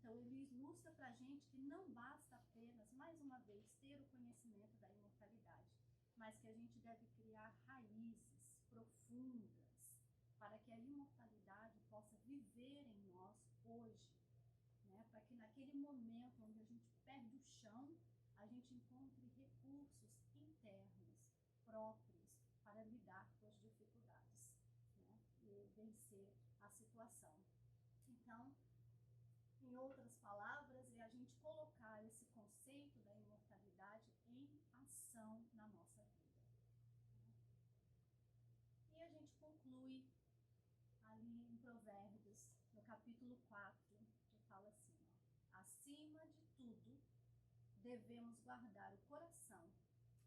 A: Então ele ilustra para a gente que não basta apenas, mais uma vez, ter o conhecimento da imortalidade, mas que a gente deve criar raízes profundas para que a imortalidade possa viver em nós hoje, né? Para que naquele momento onde a gente perde o chão, a gente encontre recursos internos próprios para lidar com as dificuldades, né? E vencer a situação. Então, em outras palavras, é a gente colocar esse conceito da imortalidade em ação na nossa vida. E a gente conclui ali em Provérbios, no capítulo 4, que fala assim, ó, acima de tudo, devemos guardar o coração,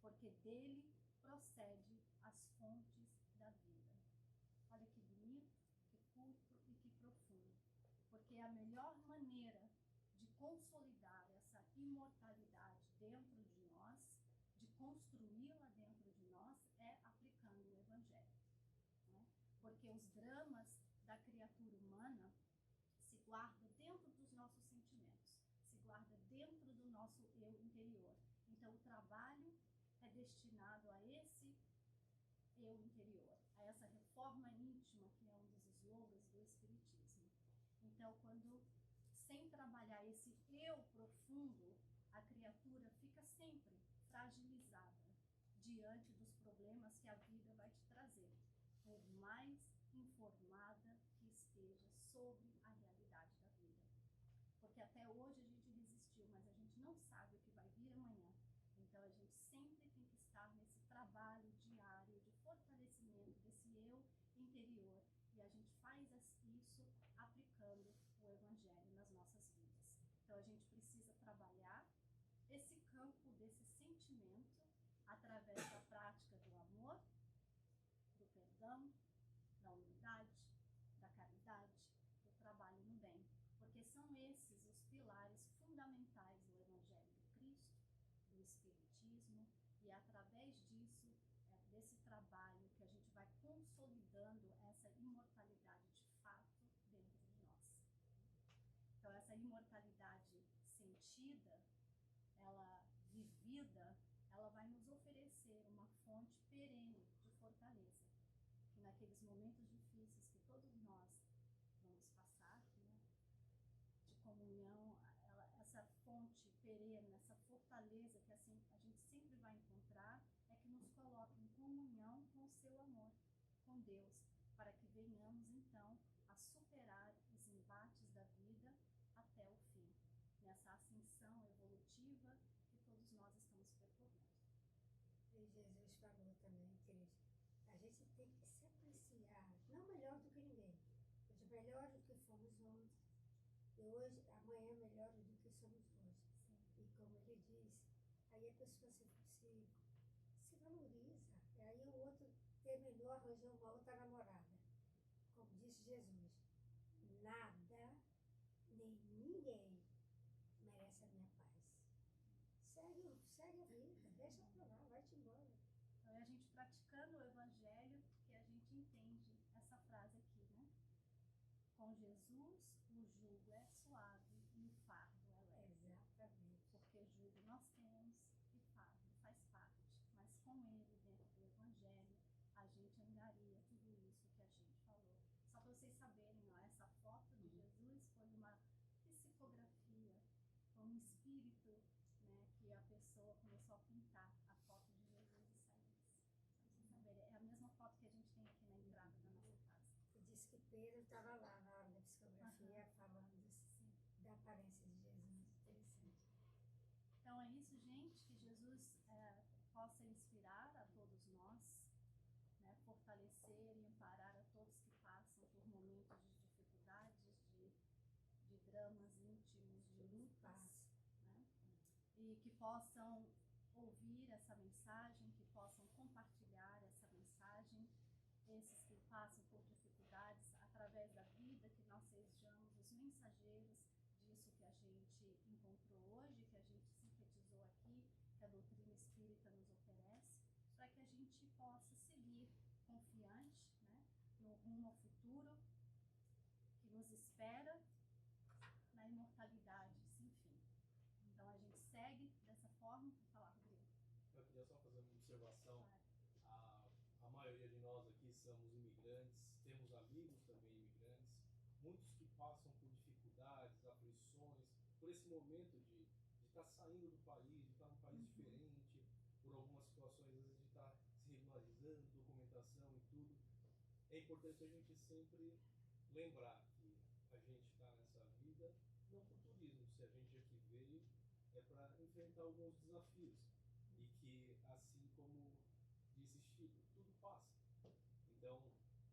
A: porque dele procede as fontes da vida. Olha que bonito, que curto e que profundo. Porque a melhor maneira de consolidar essa imortalidade dentro de nós, de construí-la dentro de nós, é aplicando o Evangelho, né? Porque os dramas da criatura humana se guardam dentro dos nossos sentimentos, se guarda dentro do nosso eu interior. Então o trabalho é destinado a esse eu interior, a essa reforma íntima, que é um dos slogans do Espiritismo. Então, quando, sem trabalhar esse eu profundo, a criatura fica sempre fragilizada diante dos problemas que a vida vai te trazer, por mais informada que esteja sobre a realidade da vida. Porque até hoje a gente resistiu, mas a gente não sabe o que vai vir amanhã. Então a gente sempre tem que estar nesse trabalho diário de fortalecimento desse eu interior. E a gente faz isso aplicando o Evangelho nas nossas vidas. Então a gente precisa trabalhar esse campo desse sentimento através da prática do amor, do perdão, da humildade, da caridade, do trabalho no bem. Porque são esses os pilares fundamentais do Evangelho do Cristo, do Espiritismo, e é através disso, desse trabalho, que a gente vai consolidando essa imortalidade de fato dentro de nós. Então essa imortalidade sentida, ela vivida, ela vai nos oferecer uma fonte perene de fortaleza, que naqueles momentos difíceis que todos nós vamos passar, né, de comunhão, essa fonte perene, essa fortaleza que assim a gente sempre vai encontrar, é que nos coloca em comunhão com o seu amor, com Deus, para que venhamos então a superar os embates da vida até o fim, nessa ascensão evolutiva que todos nós estamos percorrendo.
E: E Jesus falou também, querido, a gente tem que se apreciar, não melhor do que ninguém, mas melhor do que fomos ontem. E hoje, amanhã melhor do que somos hoje. Sim. E como ele diz, aí a pessoa se valoriza. E aí o outro terminou, arranjou uma outra namorada. Como disse Jesus, nada, nem ninguém merece a minha paz. Segue a vida, deixa pra lá, vai-te embora.
A: Então é a gente praticando o Evangelho que a gente entende essa frase aqui, né? Com Jesus, o jugo é suave e o fardo é leve.
E: Exatamente.
A: Porque jugo nós temos e fardo faz parte. Mas com ele, dentro do Evangelho, a gente angaria tudo isso que a gente falou. Só para vocês saberem, ó, essa foto de Jesus foi uma psicografia, foi um espírito, né, que a pessoa começou a pintar a foto de Jesus e saiu isso. Só para vocês saberem. É a mesma foto que a gente tem aqui na entrada da nossa casa.
E: E disse que Pedro estava lá na hora da psicografia falando da aparência de Jesus. Interessante.
A: Então é isso, gente, que Jesus possa inspirar a todos nós, né, fortalecer e amparar a todos que passam por momentos de dificuldades, de dramas íntimos, de lutas, né, e que possam ouvir essa mensagem, que possam compartilhar essa mensagem, esses que passam por dificuldades, através da vida, que nós sejamos os mensageiros disso que a gente encontrou hoje, que a gente sintetizou aqui, que a doutrina espírita nos oferece, para que a gente possa seguir confiante, né, no rumo ao futuro que nos espera, na imortalidade
H: queria só fazer uma observação.
A: Claro.
H: A maioria de nós aqui somos imigrantes, temos amigos também imigrantes, muitos que passam por dificuldades, aflições, por esse momento de estar saindo do país, de estar num país diferente, por algumas situações, às vezes de estar se regularizando, documentação e tudo. É importante a gente sempre lembrar que a gente está nessa vida não por turismo, se a gente aqui veio é para enfrentar alguns desafios e que, assim como disse Chico, tudo passa. Então,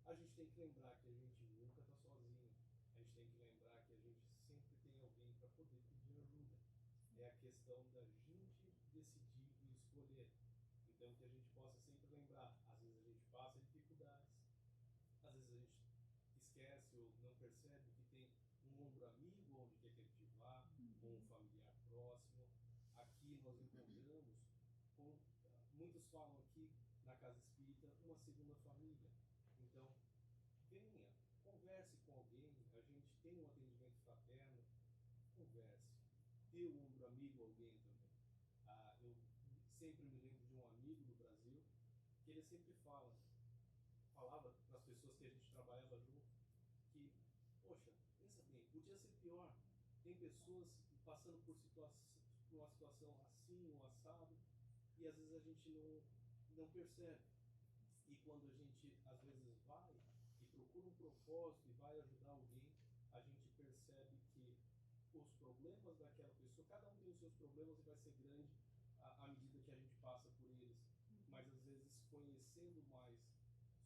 H: a gente tem que lembrar que a gente nunca está sozinho, a gente tem que lembrar que a gente sempre tem alguém para poder pedir ajuda. É a questão da gente decidir e escolher. Então, que a gente possa sempre lembrar, às vezes a gente passa dificuldades, às vezes a gente esquece ou não percebe que tem um ombro amigo onde quer que a gente vá, ou um familiar próximo. Aqui nós encontramos, muitos falam aqui na Casa Espírita, uma segunda família. Então, venha, converse com alguém, a gente tem um atendimento fraterno, converse. Dê um ombro amigo a alguém também. Eu sempre me lembro de um amigo do Brasil, que ele sempre falava para as pessoas que a gente trabalhava junto, que, poxa, pensa bem, podia ser pior. Tem pessoas passando por uma situação assim ou assado, e às vezes a gente não percebe. E quando a gente às vezes vai e procura um propósito e vai ajudar alguém, a gente percebe que os problemas daquela pessoa, cada um tem os seus problemas e vai ser grande à medida que a gente passa por eles. Mas às vezes conhecendo mais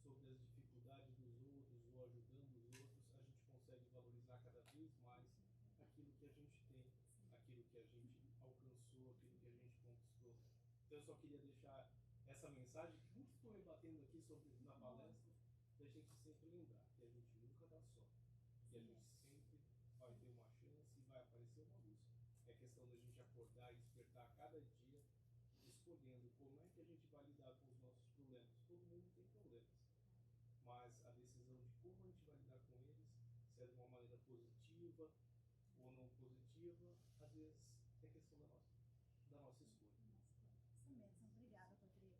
H: sobre as dificuldades dos outros ou ajudando os outros, a gente consegue valorizar cada vez mais aquilo que a gente tem, aquilo que a gente alcançou, aquilo que a gente conquistou. Então eu só queria deixar essa mensagem que muito ficou me batendo aqui na palestra, da gente sempre lembrar que a gente nunca está só, que a gente sempre vai ter uma chance e vai aparecer uma luz. É questão da gente acordar e despertar cada dia, escolhendo como é que a gente vai lidar com os nossos problemas. Todo mundo tem problemas, mas a decisão de como a gente vai lidar com eles, se é de uma maneira positiva ou não positiva, às vezes é questão da nossa escolha.
A: Isso mesmo, obrigada, Rodrigo.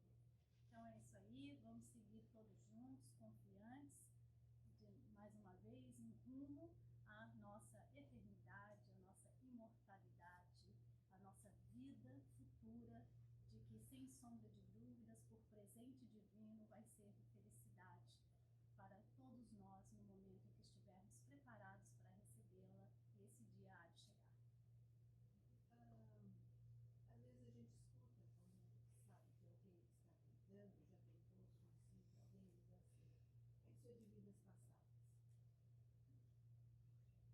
A: Então é isso aí, vamos seguir todos juntos, confiantes, mais uma vez, em rumo à nossa eternidade, à nossa imortalidade, à nossa vida futura, de que, sem sombra de dúvidas, por presente divino, vai ser de felicidade para todos nós no momento em que estivermos preparados para recebê-la, e esse dia há de chegar.
F: Às vezes a gente escuta quando sabe que alguém está tentando, já tentou suicídio, alguém diz assim, isso é de vidas passadas.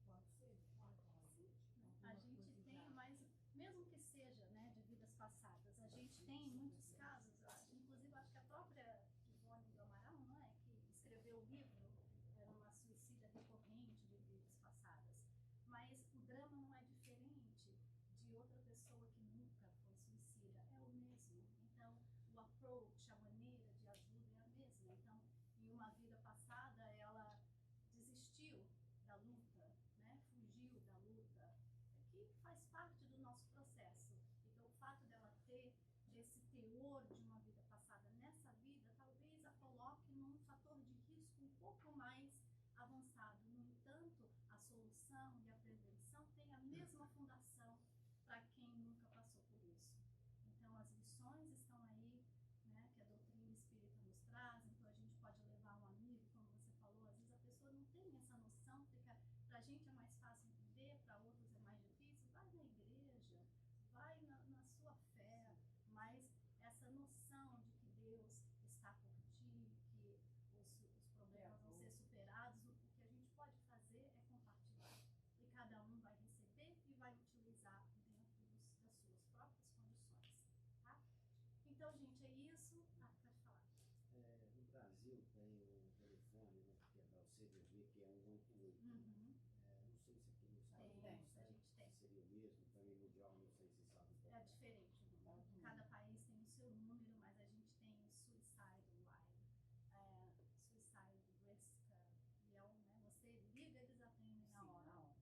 F: Pode ser? Pode.
A: Sim, a gente tem, mas mesmo que seja, né, de vidas passadas, a gente tem muitos casos, inclusive acho que a própria Ivone do Amaral, não é, que escreveu o livro, era uma suicida recorrente de vidas passadas. Mas o drama não é diferente de outra pessoa que nunca foi suicida, é o mesmo. Então, o approach, a maneira de ajuda é a mesma. Então, em uma vida passada, ela desistiu da luta, né? Fugiu da luta, que faz parte do nosso processo. Então, o fato dela ter esse teor de uma vida passada nessa vida, talvez a coloque num fator de risco um pouco mais avançado. No entanto, a solução e a prevenção têm a mesma fundação para quem nunca passou por isso. Então, as lições estão aí, né, que a doutrina espírita nos traz. Então, a gente pode levar um amigo, como você falou, às vezes a pessoa não tem essa noção, porque para a gente é mais fácil entender, para outros é mais difícil. Vai na igreja, vai na sua fé, mas essa noção de que Deus está por ti, que os problemas vão ser superados, o que a gente pode fazer é compartilhar. E cada um vai receber e vai utilizar dentro das suas próprias condições. Tá? Então, gente, é isso. Pode falar.
J: No Brasil tem um telefone, né, que é da CVV, que é 188. Não sei se aqui no Estado
A: A gente tem.
J: seria o mesmo, também mundial, não sei se sabe qual
A: É diferente. Cada país tem o seu número, mas a gente tem o Suicide Line, Suicide Risk, e né, você liga, eles atendem na hora.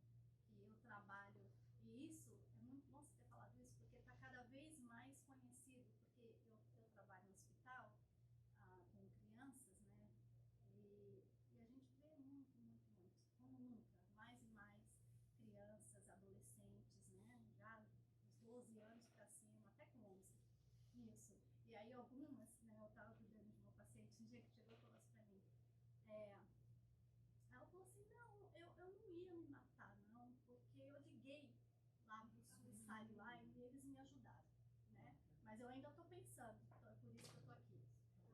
A: Que eu trabalho, e isso, é muito bom você ter falado isso, porque está cada vez mais conhecido, porque eu algumas, né? Eu estava cuidando de uma paciente um dia que chegou e falou assim para mim, ela falou assim, não, eu não ia me matar, não, porque eu liguei lá pro Suicide Line e eles me ajudaram, né? Mas eu ainda estou pensando, então é por isso que eu estou aqui.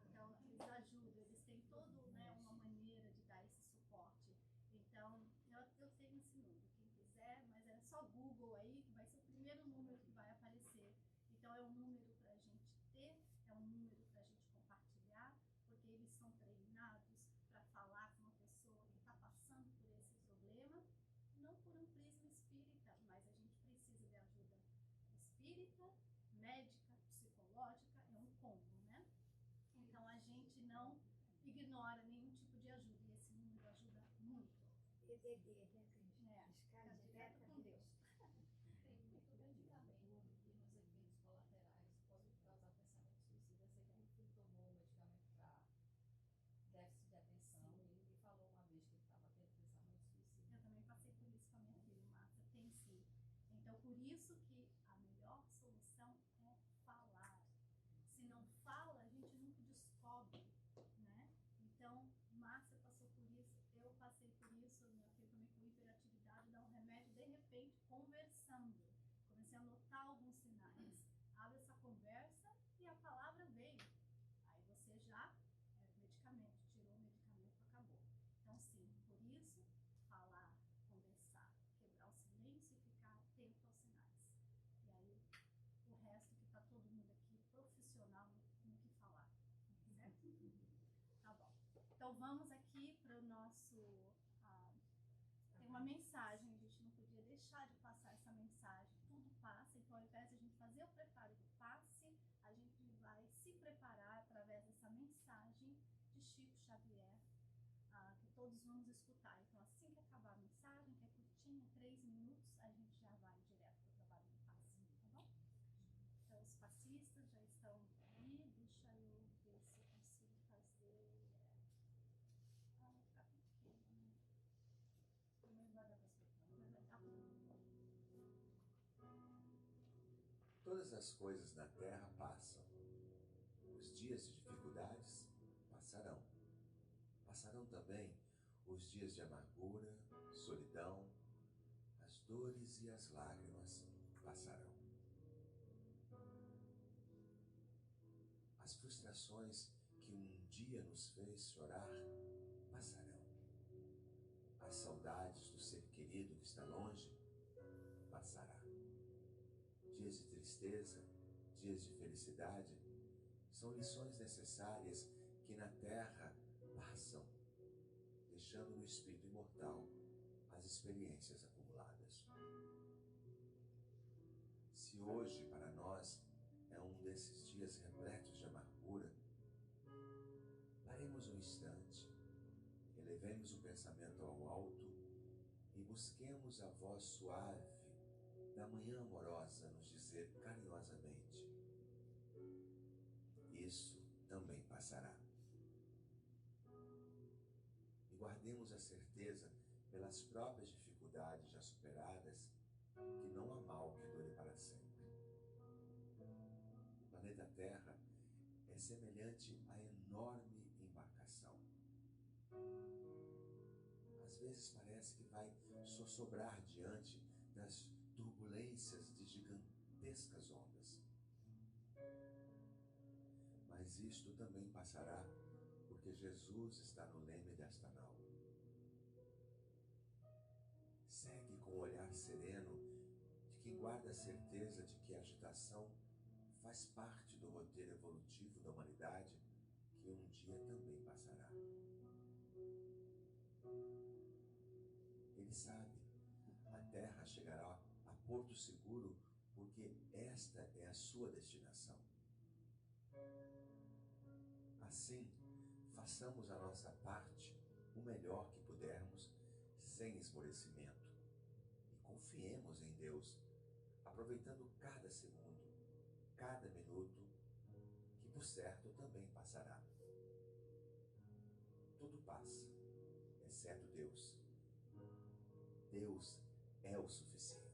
A: Então, eles ajudam, eles têm todo, né, uma maneira de dar esse suporte. Então, eu tenho esse número, quem quiser, mas é só Google aí, que vai ser o primeiro número que vai aparecer. Então, é um número para a gente ter, é um número para a gente compartilhar, porque eles são treinados para falar com uma pessoa que está passando por esse problema, não por um prisma espírita, mas a gente precisa de ajuda espírita, médica, psicológica, é um combo, né? Então a gente não ignora nenhum tipo de ajuda e esse número ajuda muito.
E: DDD, né, Cris?
A: Fica direto com Deus.
B: Tem muito antigamente que nos efeitos colaterais pode causar pensamento suicida. Eu sei que a gente tomou um medicamento para déficit de atenção e ele me falou uma vez que ele estava tendo pensamento suicida.
A: Eu também passei por isso com a minha filha, Márcia, tem sim. Então por isso que a melhor solução é falar. Se não fala, a gente nunca descobre, né? Então, Márcia passou por isso, eu passei por isso, minha filha também com hiperatividade, dá um remédio, de repente, conversando. Comecei a notar alguns sinais. Abre essa conversa e a palavra veio. Aí você já, medicamento, tirou o medicamento, acabou. Então, sim, por isso, falar, conversar, quebrar o silêncio e ficar atento aos sinais. E aí, o resto que está todo mundo aqui profissional no que falar, certo? Tá bom. Então vamos aqui para o nosso... tem uma mensagem, a gente não podia deixar de passar essa mensagem. Tudo passa, então ao invés de a gente fazer o preparo do passe, a gente vai se preparar através dessa mensagem de Chico Xavier, que todos vamos escutar. Então assim que acabar a mensagem, que é curtinha, 3 minutos, a gente já vai direto para o trabalho do passe, tá bom? Então, os passistas já estão aí, deixa eu ver se eu consigo fazer... vai ficar pequeno, né?
D: Também vai dar para escutar.
K: Todas as coisas na terra passam. Os dias de dificuldades passarão. Passarão também os dias de amargura, solidão, as dores e as lágrimas passarão. As frustrações que um dia nos fez chorar passarão. As saudades do ser querido que está longe passará. Dias de tristeza, dias de felicidade, são lições necessárias que na terra passam, deixando no espírito imortal as experiências acumuladas. Se hoje para nós é um desses dias repletos de amargura, paremos um instante, elevemos o pensamento ao alto e busquemos a voz suave da manhã amorosa nos dizer carinhosamente: isso também passará. E guardemos a certeza, pelas próprias dificuldades já superadas, que não há mal que dure para sempre. O planeta Terra é semelhante a enorme embarcação. Às vezes parece que vai sossobrar diante das turbulências de gigantescas ondas. Mas isto também passará, porque Jesus está no leme desta nau. Segue com o olhar sereno de quem guarda a certeza de que a agitação faz parte do roteiro evolutivo da humanidade, que um dia também passará. Ele sabe, a Terra chegará a porto seguro porque esta é a sua destinação. Assim, façamos a nossa parte o melhor que pudermos, sem esmorecimento, e confiemos em Deus, aproveitando cada segundo, cada minuto, que por certo também passará. Tudo passa, exceto Deus. Deus é o suficiente.